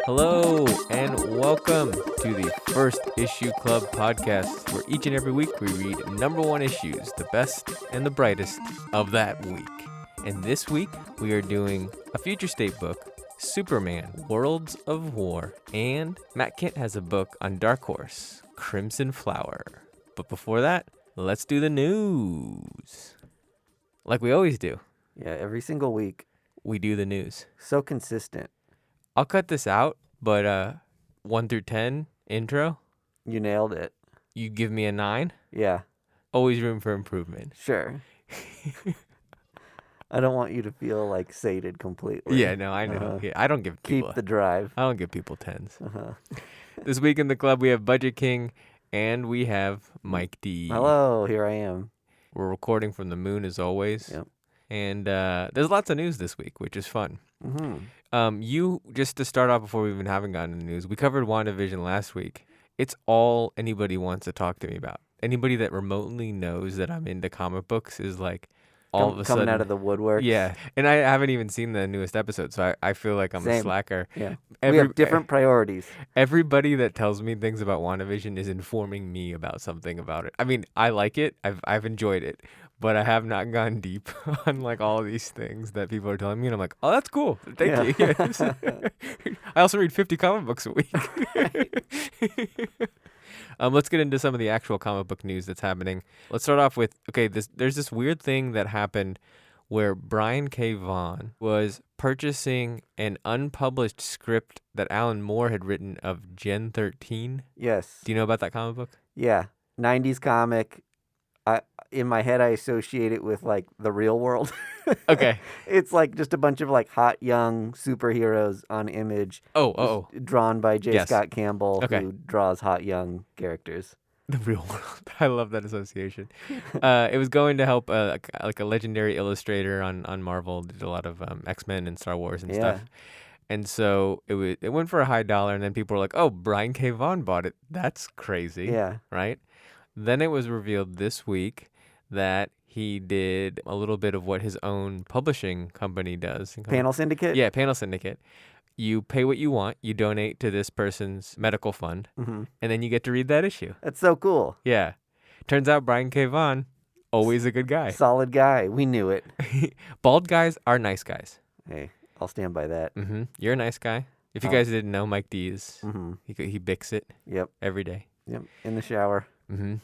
Hello and welcome to the First Issue Club podcast, where each and every week we read number one issues, the best and the brightest of that week. And this week we are doing a future state book, Superman, Worlds of War, and Matt Kindt has a book on Dark Horse, Crimson Flower. But before that, let's do the news. Like we always do. Yeah, every single week. We do the news. So consistent. I'll cut this out, but 1 through 10 intro, You nailed it. you give me a 9. Yeah, Always room for improvement. sure. I don't want you to feel like sated completely. Yeah, no, I know. Yeah, I don't give people. Keep the drive. I don't give people 10s. Uh-huh. This week in the club, we have Budget King and we have Mike D. Hello, here I am. We're recording from the moon as always. Yep. And there's lots of news this week, which is fun. Mm-hmm. You, just to start off before we even haven't gotten to the news, we covered WandaVision last week. It's all anybody wants to talk to me about. Anybody that remotely knows that I'm into comic books is like all of a Coming sudden. out of the woodwork. Yeah. And I haven't even seen the newest episode, so I feel like I'm a Same. slacker. Yeah. We have different priorities. Everybody that tells me things about WandaVision is informing me about something about it. I mean, I like it. I've enjoyed it. But I have not gone deep on like all of these things that people are telling me, and I'm like, oh, that's cool. Thank you. Yes. I also read 50 comic books a week. Let's get into some of the actual comic book news that's happening. Let's start off with, there's this weird thing that happened where Brian K. Vaughan was purchasing an unpublished script that Alan Moore had written of Gen 13. Yes. Do you know about that comic book? Yeah. 90s comic. In my head, I associate it with like the real world. Okay. It's like just a bunch of like hot young superheroes on Image. Oh. Drawn by J. Yes. Scott Campbell, Okay. who draws hot young characters. The real world. I love that association. It was going to help like a legendary illustrator on Marvel. Did a lot of X-Men and Star Wars and stuff. And so it went for a high dollar, and then people were like, "Oh, Brian K. Vaughan bought it. That's crazy." Yeah. Right? Then it was revealed this week that he did a little bit of what his own publishing company does. Panel Syndicate? Yeah, Panel Syndicate. You pay what you want. You donate to this person's medical fund, Mm-hmm. and then you get to read that issue. That's so cool. Yeah. Turns out Brian K. Vaughan, always a good guy. Solid guy. We knew it. Bald guys are nice guys. Hey, I'll stand by that. Mm-hmm. You're a nice guy. If you guys didn't know, Mike D is, Mm-hmm. he bics it Yep. every day. Yep. In the shower. Mm-hmm.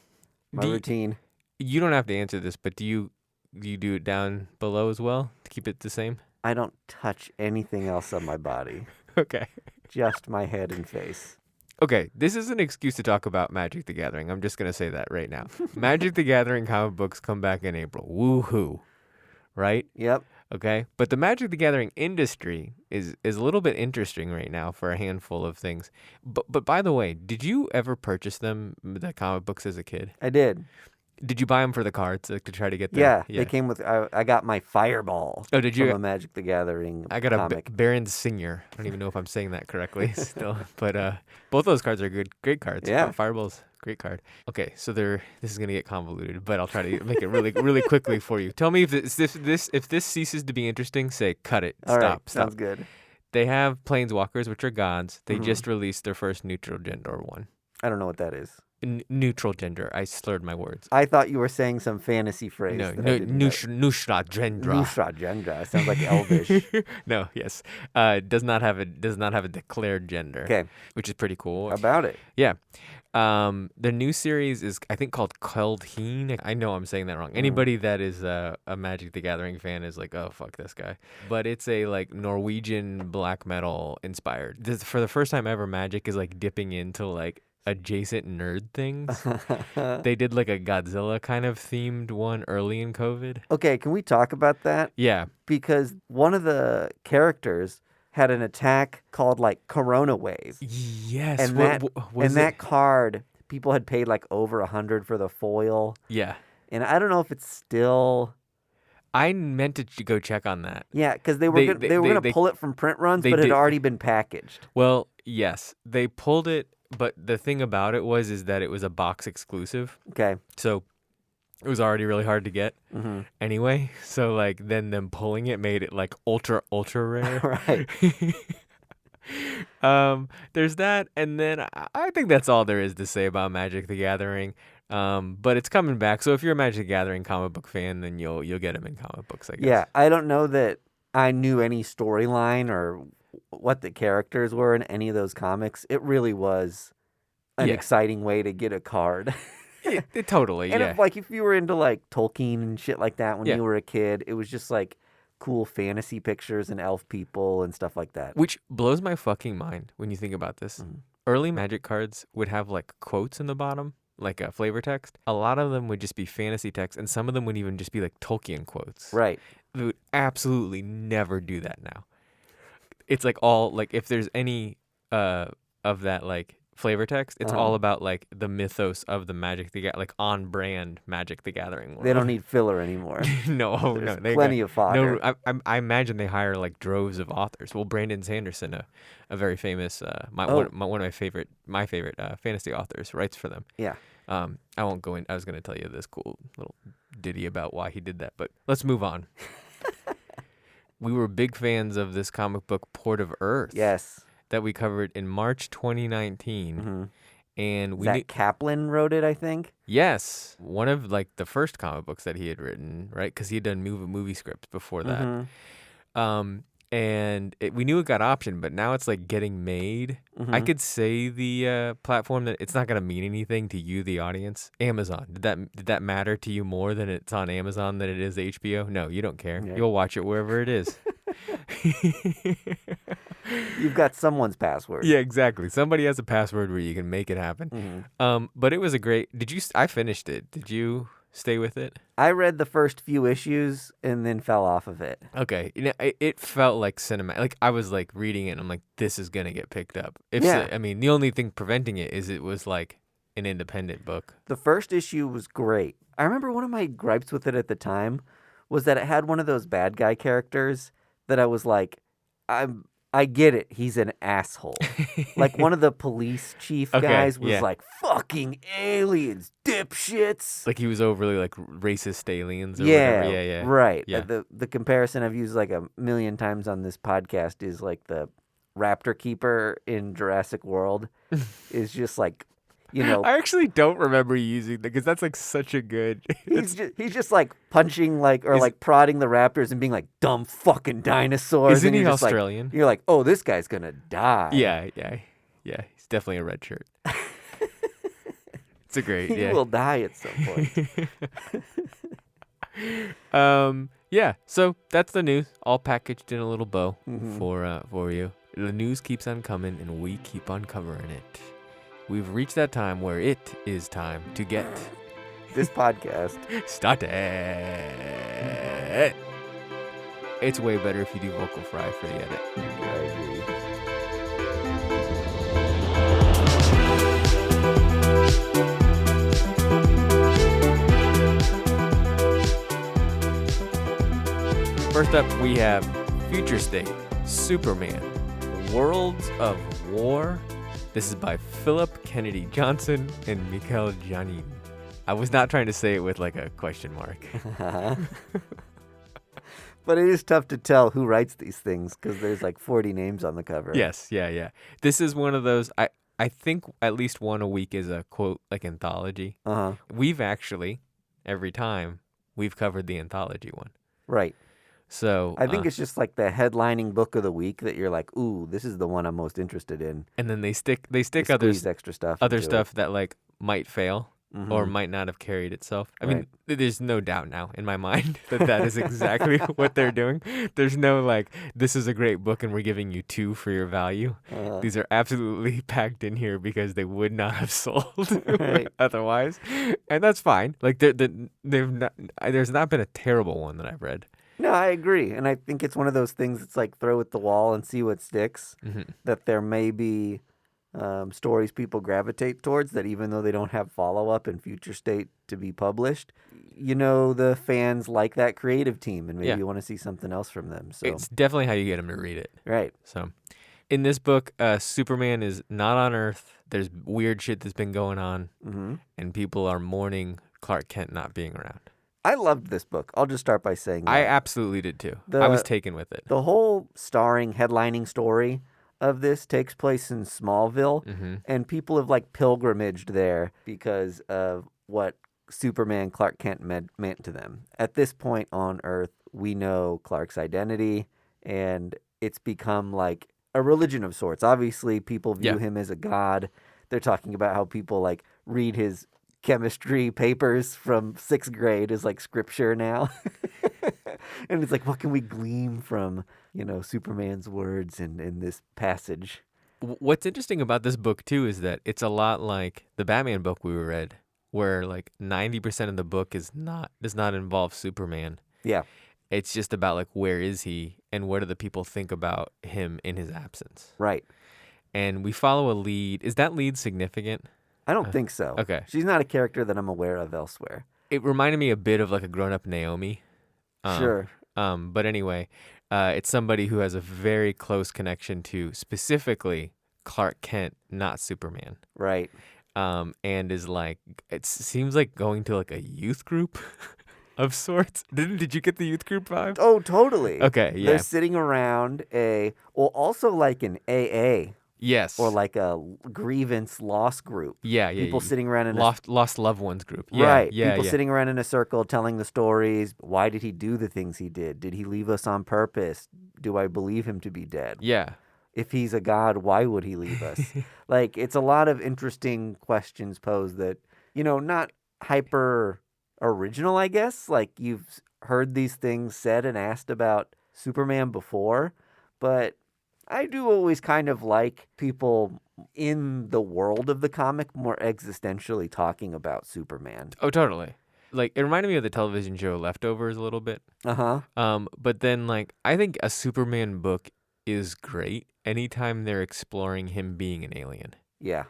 My routine. You don't have to answer this, but do you do it down below as well to keep it the same? I don't touch anything else on my body. Okay. Just my head and face. Okay, this is an excuse to talk about Magic the Gathering. I'm just going to say that right now. Magic the Gathering comic books come back in April. Woohoo. Right? Yep. Okay, but the Magic the Gathering industry is a little bit interesting right now for a handful of things. But by the way, did you ever purchase the comic books as a kid? I did. Did you buy them for the cards to try to get them? Yeah. They came with, I got my Fireball. Oh, did you? From a Magic the Gathering I got comic. a Baron Singer. I don't even know if I'm saying that correctly still. But both those cards are great cards. Yeah. Fireball's a great card. Okay, so this is going to get convoluted, but I'll try to make it really quickly for you. Tell me if this ceases to be interesting, say cut it. All right. Stop. Sounds good. They have Planeswalkers, which are gods. They just released their first neutral gender one. I don't know what that is. Neutral gender. I slurred my words. I thought you were saying some fantasy phrase. No, that I didn't know. Nushra Gendra. Nushra Gendra. Sounds like Elvish. No, yes. Does not have a declared gender. Okay. Which is pretty cool. How about it? Yeah. The new series is, I think, called Keldheen. I know I'm saying that wrong. Anybody that is a Magic the Gathering fan is like, oh, fuck this guy. But it's a like Norwegian black metal inspired. For the first time ever, Magic is like dipping into like adjacent nerd things. They did like a Godzilla kind of themed one early in COVID. Okay, can we talk about that? Yeah. Because one of the characters had an attack called like Corona Wave. Yes. And that card, people had paid like over $100 for the foil. Yeah. And I don't know if it's still. I meant to go check on that. Yeah, because they were going to pull it from print runs, but it had already been packaged. Well, yes, they pulled it, but the thing about it is that it was a box exclusive. Okay. So it was already really hard to get anyway. So like then them pulling it made it like ultra rare. Right. There's that, and then I think that's all there is to say about Magic the Gathering. But it's coming back, so if you're a Magic the Gathering comic book fan, then you'll get them in comic books, I guess. Yeah, I don't know that I knew any storyline or what the characters were in any of those comics. It really was an exciting way to get a card. Totally, and yeah. if you were into like Tolkien and shit like that when you were a kid, it was just like cool fantasy pictures and elf people and stuff like that. Which blows my fucking mind when you think about this. Mm-hmm. Early Magic cards would have like quotes in the bottom, like a flavor text. A lot of them would just be fantasy text, and some of them would even just be like Tolkien quotes. Right. They would absolutely never do that now. It's like all like if there's any of that like flavor text, it's all about like the mythos of the like on brand Magic the Gathering world. They don't need filler anymore. no, There's plenty of fodder. No, I imagine they hire like droves of authors. Well, Brandon Sanderson, a very famous one of my favorite fantasy authors, writes for them. Yeah. I won't go in. I was going to tell you this cool little ditty about why he did that, but let's move on. We were big fans of this comic book, Port of Earth. Yes. That we covered in March 2019. Mm-hmm. And Zach Kaplan wrote it, I think. Yes. One of like the first comic books that he had written, right? Because he had done movie scripts before that. Mm-hmm. And we knew it got optioned, but now it's like getting made. Mm-hmm. I could say the platform that it's not going to mean anything to you, the audience. Amazon. Did that matter to you more than it's on Amazon than it is HBO? No, you don't care. Yeah. You'll watch it wherever it is. You've got someone's password. Yeah, exactly. Somebody has a password where you can make it happen. Mm-hmm. But it was a great. I finished it. Did you stay with it? I read the first few issues and then fell off of it. Okay. It felt like cinematic. Like I was like reading it and I'm like, this is going to get picked up. I mean, the only thing preventing it is it was like an independent book. The first issue was great. I remember one of my gripes with it at the time was that it had one of those bad guy characters that I was like, I get it. He's an asshole. Like one of the police chief guys was like, fucking aliens, dipshits. Like he was overly like racist aliens or whatever. Yeah. Right. Yeah. The comparison I've used like a million times on this podcast is like the raptor keeper in Jurassic World is just like, you know, I actually don't remember using that because that's like such a good. He's just like punching like prodding the raptors and being like dumb fucking dinosaurs. Isn't he just Australian? You're like, oh, this guy's gonna die. Yeah. He's definitely a red shirt. It's a great. He will die at some point. Yeah. So that's the news, all packaged in a little bow Mm-hmm. for you. The news keeps on coming, and we keep on covering it. We've reached that time where it is time to get this podcast started. It's way better if you do vocal fry for the edit. I agree. First up, we have Future State, Superman, Worlds of War. This is by Philip Kennedy Johnson and Mikel Janin. I was not trying to say it with like a question mark. But it is tough to tell who writes these things because there's like 40 names on the cover. Yes, yeah. This is one of those, I think at least one a week is a quote like anthology. Uh-huh. We've actually, every time, we've covered the anthology one. Right. So I think it's just like the headlining book of the week that you're like, ooh, this is the one I'm most interested in. And then they stick other extra stuff. Other stuff that like might fail Mm-hmm. or might not have carried itself. I Right. mean, there's no doubt now in my mind that is exactly what they're doing. There's no like, this is a great book and we're giving you 2 for your value. These are absolutely packed in here because they would not have sold Right. otherwise, and that's fine. Like there's not been a terrible one that I've read. No, I agree. And I think it's one of those things that's like throw at the wall and see what sticks. Mm-hmm. That there may be stories people gravitate towards that even though they don't have follow-up in Future State to be published, you know, the fans like that creative team and maybe you want to see something else from them. So it's definitely how you get them to read it. Right. So in this book, Superman is not on Earth. There's weird shit that's been going on, Mm-hmm. and people are mourning Clark Kent not being around. I loved this book. I'll just start by saying that. I absolutely did too. I was taken with it. The whole starring, headlining story of this takes place in Smallville, Mm-hmm. and people have like pilgrimaged there because of what Superman Clark Kent meant to them. At this point on Earth, we know Clark's identity, and it's become like a religion of sorts. Obviously, people view Yeah. him as a god. They're talking about how people like read his chemistry papers from 6th grade as like scripture now. And it's like, what can we glean from, Superman's words in this passage? What's interesting about this book too is that it's a lot like the Batman book we read, where like 90% of the book does not involve Superman. Yeah, It's just about like where is he and what do the people think about him in his absence. right. And we follow a lead. Is that lead significant? I don't think so. Okay. She's not a character that I'm aware of elsewhere. It reminded me a bit of like a grown-up Naomi. Sure. But anyway, it's somebody who has a very close connection to specifically Clark Kent, not Superman. Right. And is like, it seems like going to like a youth group of sorts. Did you get the youth group vibe? Oh, totally. Okay, yeah. They're sitting around also like an AA Yes. or like a grievance loss group. yeah. People sitting around in lost loved ones group. Yeah, right. Yeah. People yeah. sitting around in a circle telling the stories. Why did he do the things he did? Did he leave us on purpose? Do I believe him to be dead? Yeah. If he's a god, why would he leave us? Like, it's a lot of interesting questions posed that, not hyper original, I guess. Like, you've heard these things said and asked about Superman before, but I do always kind of like people in the world of the comic more existentially talking about Superman. Oh, totally. Like, it reminded me of the television show Leftovers a little bit. Uh-huh. But then, like, I think a Superman book is great anytime they're exploring him being an alien. Yeah.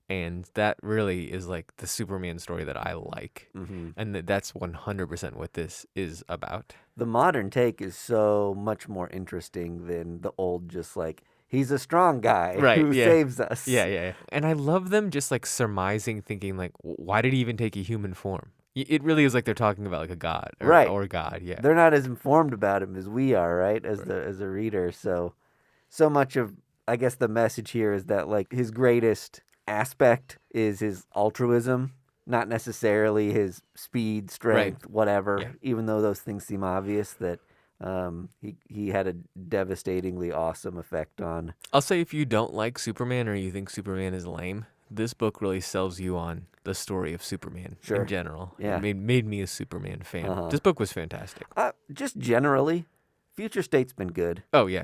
And that really is like the Superman story that I like. Mm-hmm. And that's 100% what this is about. The modern take is so much more interesting than the old, just like, he's a strong guy Right, who yeah. saves us. Yeah. And I love them just like surmising, thinking like, why did he even take a human form? It really is like they're talking about like a god Right. or God. Yeah. They're not as informed about him as we are, right? As a reader. So much of, I guess, the message here is that like his greatest aspect is his altruism, not necessarily his speed, strength, whatever. Yeah. Even though those things seem obvious, that he had a devastatingly awesome effect on. I'll say if you don't like Superman or you think Superman is lame, this book really sells you on the story of Superman Sure. in general. Yeah. It made me a Superman fan. Uh-huh. This book was fantastic. Just generally, Future State's been good. Oh, yeah.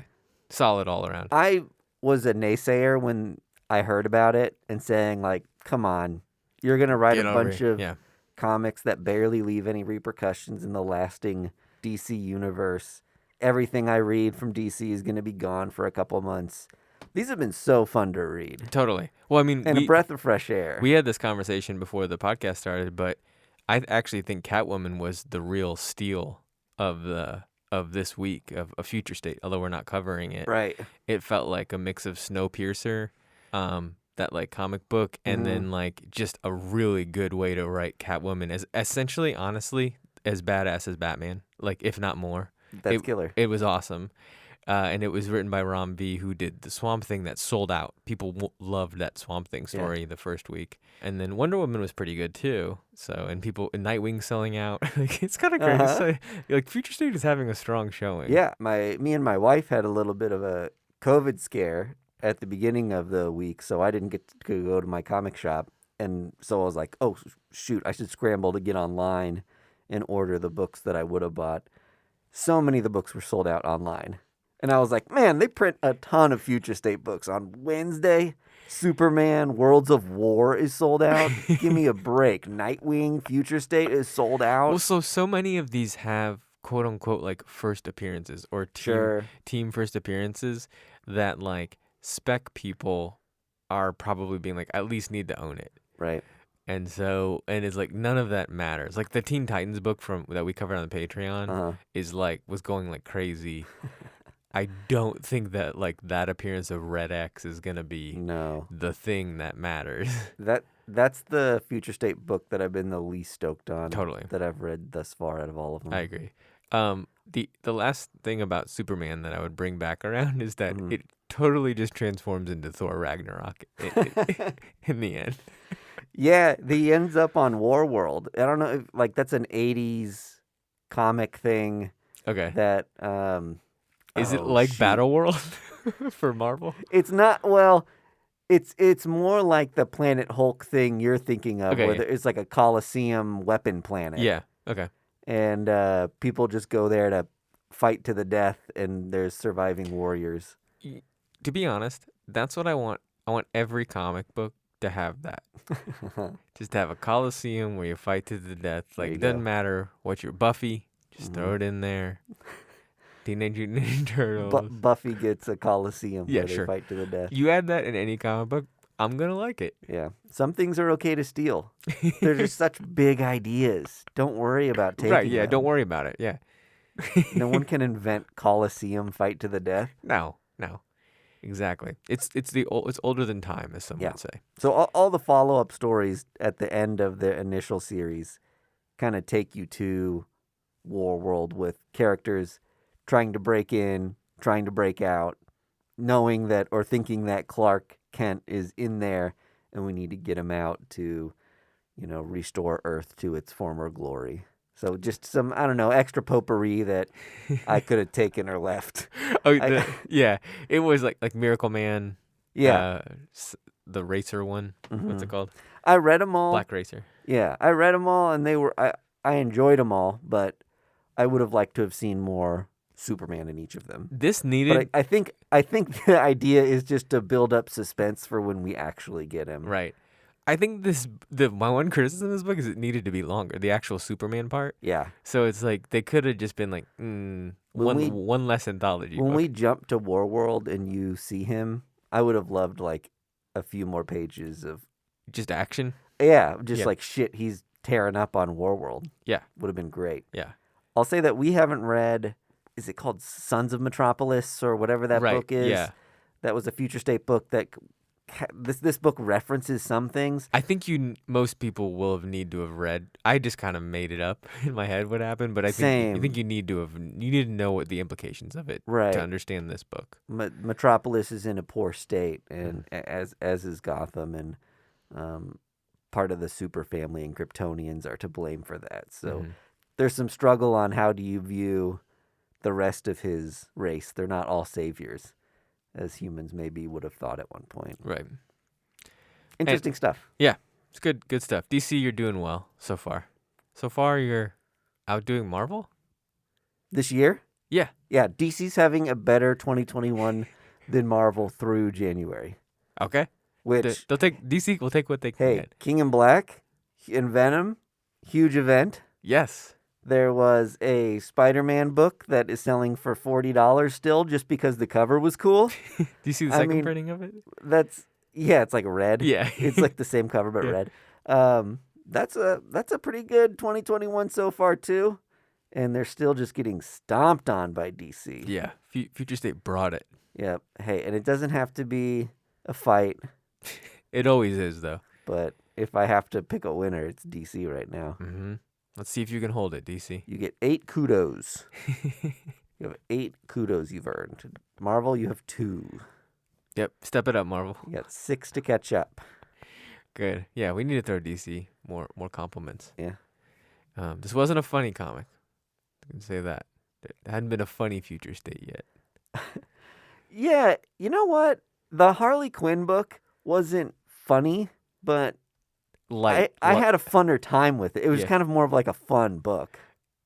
Solid all around. I was a naysayer when I heard about it and saying, like, come on, you're going to write Get a over bunch it. of Yeah. comics that barely leave any repercussions in the lasting DC universe. Everything I read from DC is going to be gone for a couple months. These have been so fun to read. Totally. Well, I mean, And a breath of fresh air. we had this conversation before the podcast started, but I actually think Catwoman was the real steal of this week of a Future State, although we're not covering it. Right. It felt like a mix of Snowpiercer, that like comic book, and then like just a really good way to write Catwoman as essentially, honestly, as badass as Batman, like if not more. That's killer. It was awesome. And it was written by Ram V, who did the Swamp Thing that sold out. People loved that Swamp Thing story the first week. And then Wonder Woman was pretty good too. So, and Nightwing selling out. Like, it's kind of great. Uh-huh. Like, Future State is having a strong showing. Yeah, me and my wife had a little bit of a COVID scare at the beginning of the week, so I didn't get to go to my comic shop. And so I was like, oh, shoot, I should scramble to get online and order the books that I would have bought. So many of the books were sold out online. And I was like, man, they print a ton of Future State books on Wednesday. Superman, Worlds of War is sold out. Give me a break. Nightwing, Future State is sold out. Well, so many of these have quote unquote like first appearances or team first appearances that like spec people are probably being like, at least need to own it. Right. And it's like none of that matters. Like the Teen Titans book that we covered on the Patreon was going like crazy. I don't think that like that appearance of Red X is gonna be the thing that matters. That's the Future State book that I've been the least stoked on. Totally. That I've read thus far out of all of them. I agree. The last thing about Superman that I would bring back around is that it totally just transforms into Thor Ragnarok in the end. Yeah, he ends up on Warworld. I don't know if like that's an 80s comic thing Okay. that Is it oh, like shoot. Battle World for Marvel? It's not well, it's more like the Planet Hulk thing you're thinking of Okay, where yeah. it's like a Coliseum weapon planet. Yeah. Okay. And people just go there to fight to the death and there's surviving warriors. To be honest, that's what I want. I want every comic book to have that. Just to have a Coliseum where you fight to the death. There Like, you it doesn't go. matter what you're Buffy, just throw it in there. Teenage Mutant Ninja Turtles. Buffy gets a Coliseum Yeah, where they sure. fight to the death. You add that in any comic book, I'm going to like it. Yeah. Some things are okay to steal. They're just such big ideas. Don't worry about taking Right, yeah, them. don't worry about it. Yeah. No one can invent Coliseum fight to the death. No. Exactly. It's older than time, as some would say. So all the follow-up stories at the end of the initial series kind of take you to Warworld with characters trying to break in, trying to break out, knowing that or thinking that Clark Kent is in there and we need to get him out to, restore Earth to its former glory. So just some, I don't know, extra potpourri that I could have taken or left. Yeah. It was like Miracle Man. Yeah. The racer one. What's it called? I read them all. Black Racer. Yeah, I read them all, and I enjoyed them all, but I would have liked to have seen more Superman in each of them. This needed... But I think the idea is just to build up suspense for when we actually get him. Right. I think my one criticism of this book is it needed to be longer, the actual Superman part. Yeah. So it's like they could have just been like one less anthology When book. we jump to Warworld and you see him, I would have loved like a few more pages of just action. Yeah, just like shit he's tearing up on Warworld. Yeah. Would have been great. Yeah. I'll say that we haven't read, is it called Sons of Metropolis or whatever that book is? Yeah. That was a Future State book that this book references some things. I think most people will need to have read. I just kind of made it up in my head what happened, but I think you need to know what the implications of it to understand this book. Metropolis is in a poor state, and as is Gotham, and part of the super family and Kryptonians are to blame for that. So there's some struggle on how do you view the rest of his race. They're not all saviors, as humans maybe would have thought at one point. Right. Interesting stuff. Yeah, it's good stuff. DC, you're doing well so far. So far, you're outdoing Marvel? This year? Yeah. Yeah, DC's having a better 2021 than Marvel through January. Okay. Which DC will take what they can get. King in Black and Venom, huge event. Yes. There was a Spider-Man book that is selling for $40 still just because the cover was cool. Do you see the second printing of it? It's like red. Yeah. It's like the same cover but red. That's a pretty good 2021 so far too. And they're still just getting stomped on by DC. Yeah. Future State brought it. Yep. Hey, and it doesn't have to be a fight. It always is though. But if I have to pick a winner, it's DC right now. Mm-hmm. Let's see if you can hold it, DC. You get 8 kudos. You have 8 kudos you've earned. Marvel, you have 2. Yep, step it up, Marvel. You got 6 to catch up. Good. Yeah, we need to throw DC more compliments. Yeah. This wasn't a funny comic. I can say that. There hadn't been a funny Future State yet. Yeah, you know what? The Harley Quinn book wasn't funny, but I had a funner time with it. It was kind of more of like a fun book.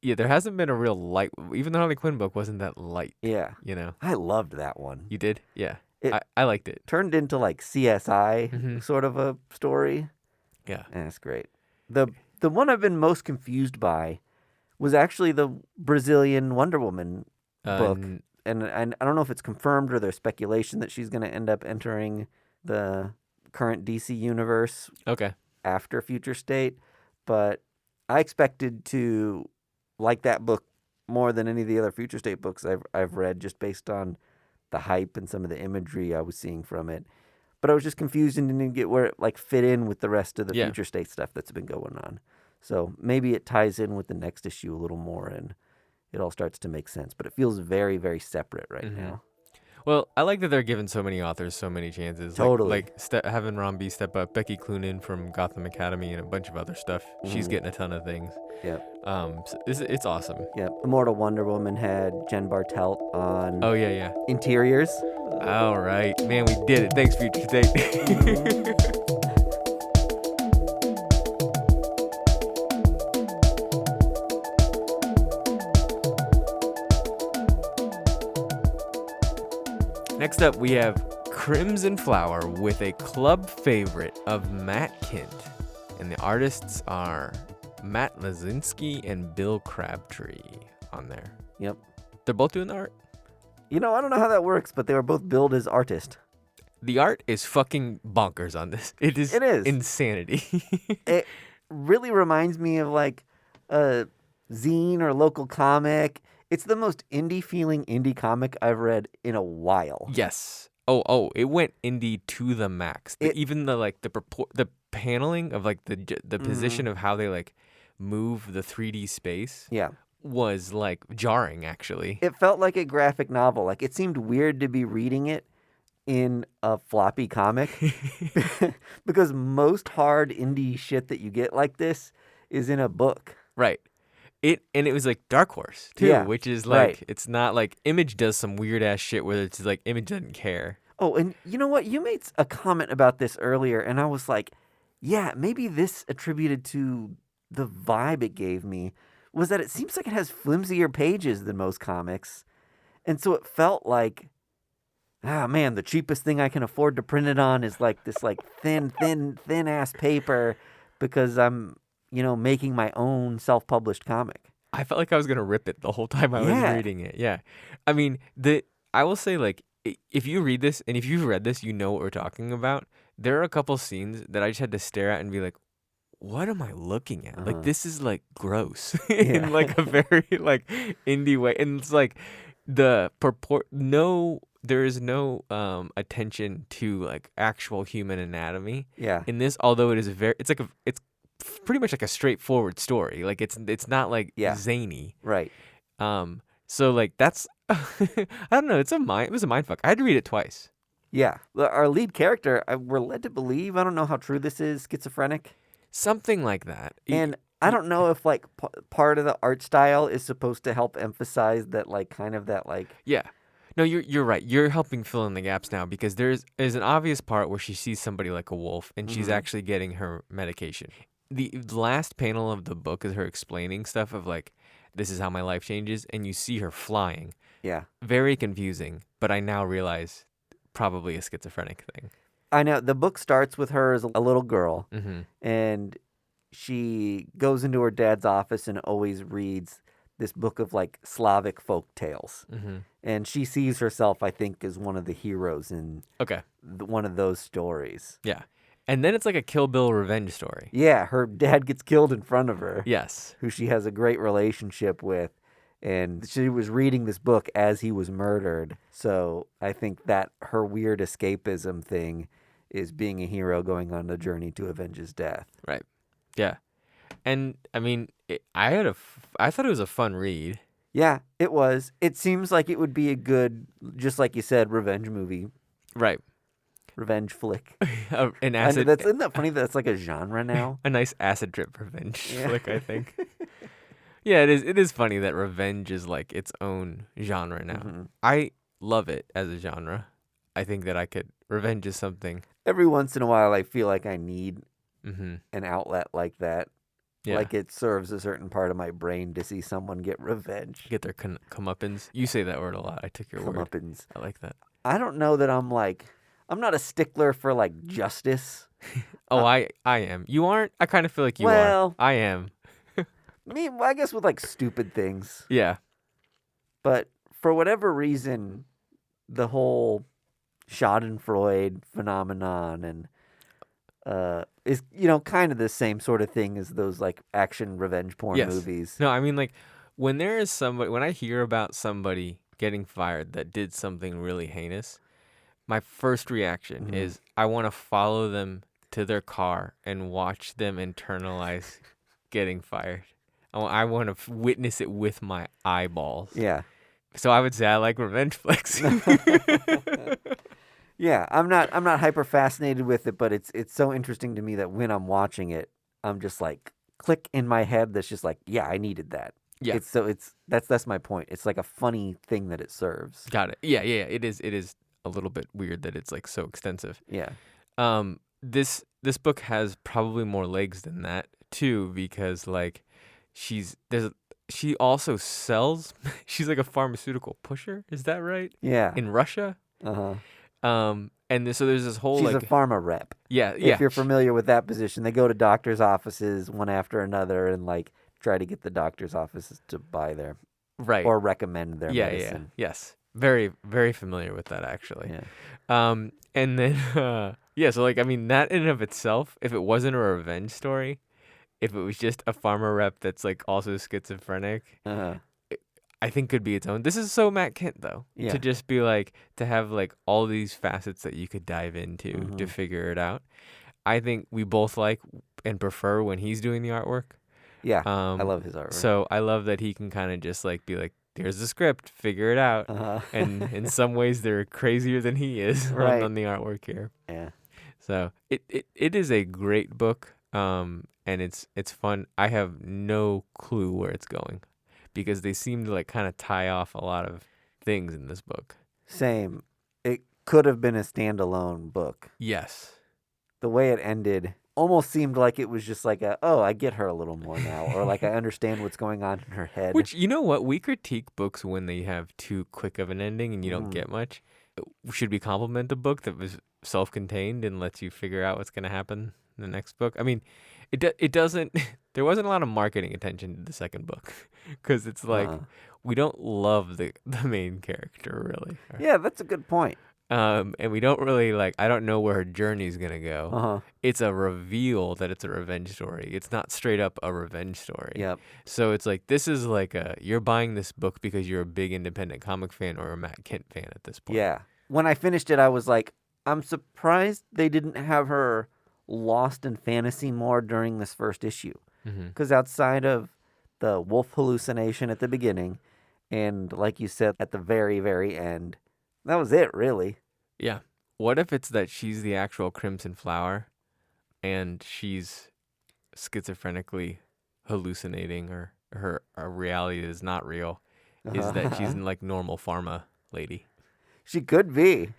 Yeah, there hasn't been a real light. Even the Harley Quinn book wasn't that light. Yeah. You know? I loved that one. You did? Yeah. I liked it. Turned into like CSI sort of a story. Yeah. And it's great. The one I've been most confused by was actually the Brazilian Wonder Woman book. And I don't know if it's confirmed or there's speculation that she's going to end up entering the current DC universe. Okay. After Future State, but I expected to like that book more than any of the other Future State books I've read, just based on the hype and some of the imagery I was seeing from it. But I was just confused and didn't get where it like fit in with the rest of the Future State stuff that's been going on. So maybe it ties in with the next issue a little more and it all starts to make sense. But it feels very, very separate right now. Well, I like that they're giving so many authors so many chances. Totally. Having Ron B step up, Becky Cloonan from Gotham Academy, and a bunch of other stuff. She's Mhm. getting a ton of things. Yep. So it's awesome. Yep. Immortal Wonder Woman had Jen Bartelt on Oh yeah. interiors. All right, man, we did it. Thanks, Future State. Next up, we have Crimson Flower with a club favorite of Matt Kindt. And the artists are Matt Lazinski and Bill Crabtree on there. Yep. They're both doing the art. I don't know how that works, but they were both billed as artists. The art is fucking bonkers on this. It is insanity. It really reminds me of like a zine or local comic. It's the most indie feeling indie comic I've read in a while. Yes. Oh, it went indie to the max. Even the paneling of like the position of how they like move the 3D space. Yeah. Was like jarring, actually. It felt like a graphic novel. Like it seemed weird to be reading it in a floppy comic because most hard indie shit that you get like this is in a book. Right. It was like Dark Horse too, which is like right. It's not like Image does some weird ass shit where it's like Image doesn't care. Oh, and you know what? You made a comment about this earlier, and I was like, yeah, maybe this attributed to the vibe it gave me was that it seems like it has flimsier pages than most comics. And so it felt like, man, the cheapest thing I can afford to print it on is like this like thin ass paper because I'm, making my own self-published comic. I felt like I was going to rip it the whole time I was reading it. Yeah. I mean, I will say, like, if you read this and if you've read this, you know what we're talking about. There are a couple scenes that I just had to stare at and be like, what am I looking at? Like, this is like gross in like a very like indie way. And it's like there is no attention to like actual human anatomy. Yeah. In this, although it's pretty much like a straightforward story. Like it's not like zany. Right. So like that's I don't know, it was a mindfuck. I had to read it twice. Yeah. Our lead character, we're led to believe, I don't know how true this is, schizophrenic. Something like that. And I don't know if like part of the art style is supposed to help emphasize that like kind of that like. Yeah. No, you're right. You're helping fill in the gaps now because there's an obvious part where she sees somebody like a wolf and she's actually getting her medication. The last panel of the book is her explaining stuff of like, this is how my life changes, and you see her flying. Yeah. Very confusing, but I now realize probably a schizophrenic thing. I know. The book starts with her as a little girl, and she goes into her dad's office and always reads this book of like Slavic folk tales. And she sees herself, I think, as one of the heroes in one of those stories. Yeah. And then it's like a Kill Bill revenge story. Yeah, her dad gets killed in front of her. Yes. Who she has a great relationship with. And she was reading this book as he was murdered. So I think that her weird escapism thing is being a hero going on a journey to avenge his death. Right. Yeah. And I mean, I thought it was a fun read. Yeah, it was. It seems like it would be a good, just like you said, revenge movie. Right. Revenge flick. An acid. Isn't that funny that it's like a genre now? A nice acid trip revenge flick, I think. Yeah, it is. It is funny that revenge is like its own genre now. I love it as a genre. I think that revenge is something. Every once in a while, I feel like I need an outlet like that. Yeah. Like it serves a certain part of my brain to see someone get revenge. Get their comeuppance. You say that word a lot. I took your word. Comeuppance. I like that. I don't know that I'm not a stickler for like justice. I am. You aren't? I kind of feel like you are. I am. I guess with like stupid things. Yeah. But for whatever reason, the whole Schadenfreude phenomenon and is kind of the same sort of thing as those like action revenge porn movies. No, I mean like when I hear about somebody getting fired that did something really heinous, my first reaction is I want to follow them to their car and watch them internalize getting fired. I want to witness it with my eyeballs. Yeah. So I would say I like revenge flicks. Yeah, I'm not hyper fascinated with it, but it's so interesting to me that when I'm watching it, I'm just like click in my head that's just like, yeah, I needed that. Yeah. That's my point. It's like a funny thing that it serves. Got it. Yeah, yeah. It is a little bit weird that it's like so extensive. Yeah. This book has probably more legs than that too, because like she also sells. She's like a pharmaceutical pusher. Is that right? Yeah. In Russia. Uh-huh. So there's this whole She's like a pharma rep. yeah. If you're familiar with that position, they go to doctors' offices one after another and like try to get the doctor's offices to buy their right or recommend their yeah medicine. yes, very very familiar with that actually. Yeah. And then so like I mean that in and of itself, if it wasn't a revenge story, if it was just a farmer rep that's like also schizophrenic, Uh-huh. I think could be its own. This is so Matt Kindt though. Yeah. To just be like to have like all these facets that you could dive into to figure it out. I think we both like and prefer when he's doing the artwork. Yeah. I love his artwork. So I love that he can kind of just like be like, here's the script, figure it out. Uh-huh. And in some ways they're crazier than he is Right. on the artwork here. Yeah. So it is a great book. And it's fun. I have no clue where it's going because they seem to like kind of tie off a lot of things in this book. Same. It could have been a standalone book. Yes. The way it ended almost seemed like it was just like I get her a little more now, or like I understand what's going on in her head. Which, you know what? We critique books when they have too quick of an ending and you don't get much. Should we compliment a book that was self-contained and lets you figure out what's going to happen in the next book? I mean, it doesn't. There wasn't a lot of marketing attention to the second book because it's like we don't love the main character really. Yeah, that's a good point. And we don't really like. I don't know where her journey's gonna go. Uh-huh. It's a reveal that it's a revenge story. It's not straight up a revenge story. Yep. So it's like this is like you're buying this book because you're a big independent comic fan or a Matt Kindt fan at this point. Yeah. When I finished it, I was like, I'm surprised they didn't have her lost in fantasy more during this first issue. Because outside of the wolf hallucination at the beginning, and like you said, at the very, very end, that was it, really. Yeah. What if it's that she's the actual Crimson Flower and she's schizophrenically hallucinating or her reality is not real? Is that she's like normal pharma lady? She could be.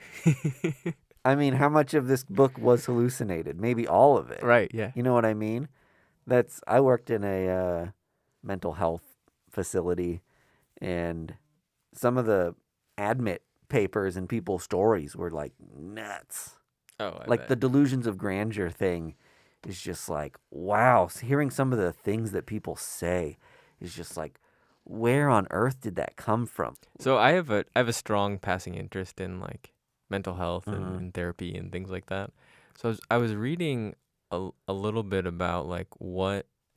I mean, how much of this book was hallucinated? Maybe all of it. Right, yeah. You know what I mean? I worked in a mental health facility, and some of the admit papers and people's stories were like nuts. Oh, like the delusions of grandeur thing is just like, wow. Hearing some of the things that people say is just like, where on earth did that come from? So I have a strong passing interest in like mental health and therapy and things like that. So I was reading a little bit about like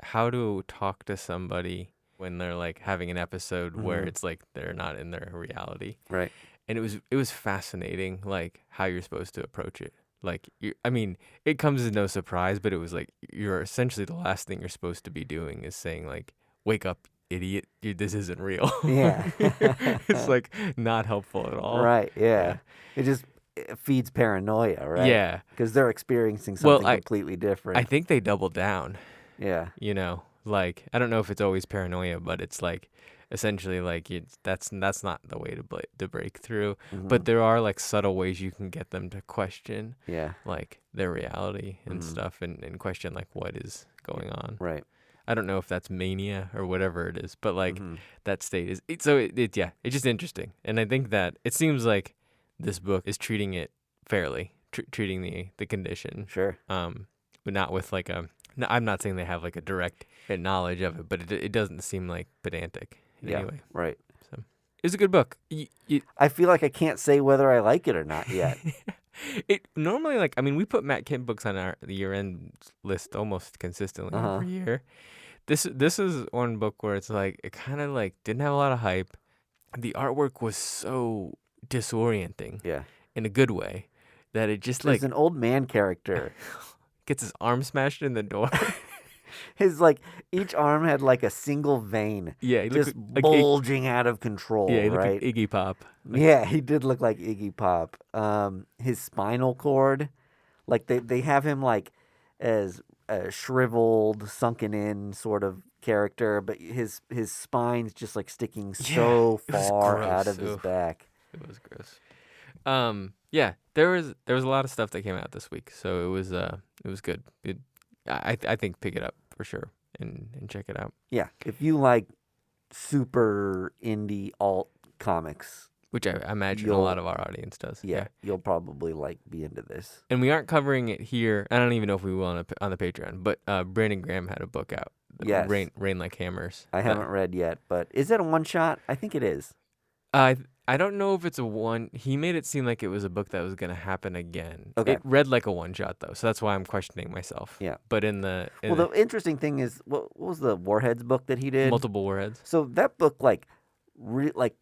how to talk to somebody when they're like having an episode where it's like they're not in their reality. Right. And it was fascinating, like how you're supposed to approach it. Like, I mean, it comes as no surprise, but it was like you're essentially the last thing you're supposed to be doing is saying like, "Wake up, idiot! This isn't real." Yeah. It's like not helpful at all. Right. Yeah. It feeds paranoia, right? Yeah. Because they're experiencing something completely different. I think they double down. Yeah. You know, like I don't know if it's always paranoia, but it's like essentially like that's not the way to break through. But there are like subtle ways you can get them to question, like their reality and stuff, and question like what is going on. Right. I don't know if that's mania or whatever it is, but like that state is it's just interesting, and I think that it seems like this book is treating it fairly, treating the condition. Sure. But not with like I'm not saying they have like a direct knowledge of it, but it doesn't seem like pedantic in any way. Right. So it's a good book. I feel like I can't say whether I like it or not yet. It normally like we put Matt Kindt books on our year-end list almost consistently every year. This is one book where it's like it kind of like didn't have a lot of hype. The artwork was so disorienting, in a good way, that it just There's an old man character gets his arm smashed in the door. His like each arm had like a single vein, Yeah, he looked just like bulging out of control. he looked right? like Iggy Pop. Yeah, he did look like Iggy Pop. His spinal cord, like they have him like as a shriveled, sunken in sort of character, but his spine's just like sticking so it was far out gross. of his Oof. back. It was gross. Yeah, there was a lot of stuff that came out this week, so it was good. I think pick it up for sure and check it out. Yeah, if you like super indie alt comics, Which I imagine a lot of our audience does. yeah, you'll probably like be into this. And we aren't covering it here. I don't even know if we will on the Patreon. But Brandon Graham had a book out. Yes. Rain Like Hammers. I haven't read yet, but is it a one shot? I think it is. I don't know if it's a one. He made it seem like it was a book that was going to happen again. Okay. It read like a one shot though, so that's why I'm questioning myself. Yeah. But the interesting thing is, what was the Warheads book that he did? Multiple Warheads. So that book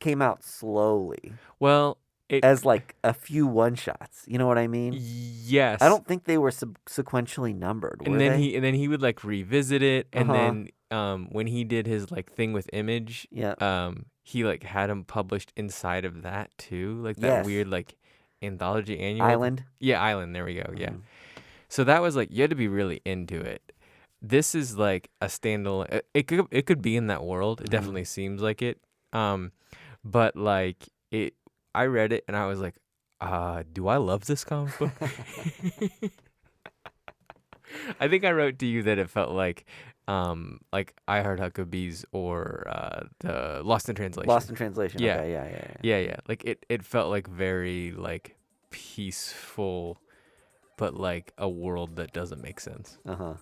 came out slowly. Well, as like a few one shots. You know what I mean? Yes. I don't think they were sequentially numbered. Were they? He would like revisit it, and then when he did his like thing with Image, he like had him published inside of that too, like that weird like anthology annual. Island. Yeah, Island. There we go. Yeah. So that was like you had to be really into it. This is like a standalone. It could be in that world. It definitely seems like it. But like it. I read it and I was like, do I love this comic book? I think I wrote to you that it felt like I Heart Huckabees or the Lost in Translation. Lost in Translation. Yeah. Okay, Yeah. Like it felt like very like peaceful, but like a world that doesn't make sense. So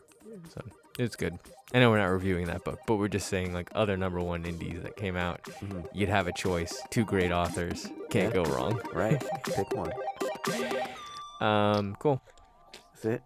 it's good. I know we're not reviewing that book, but we're just saying like other number one indies that came out. You'd have a choice. 2 great authors. Can't go wrong. Right. Pick one. Cool. That's it.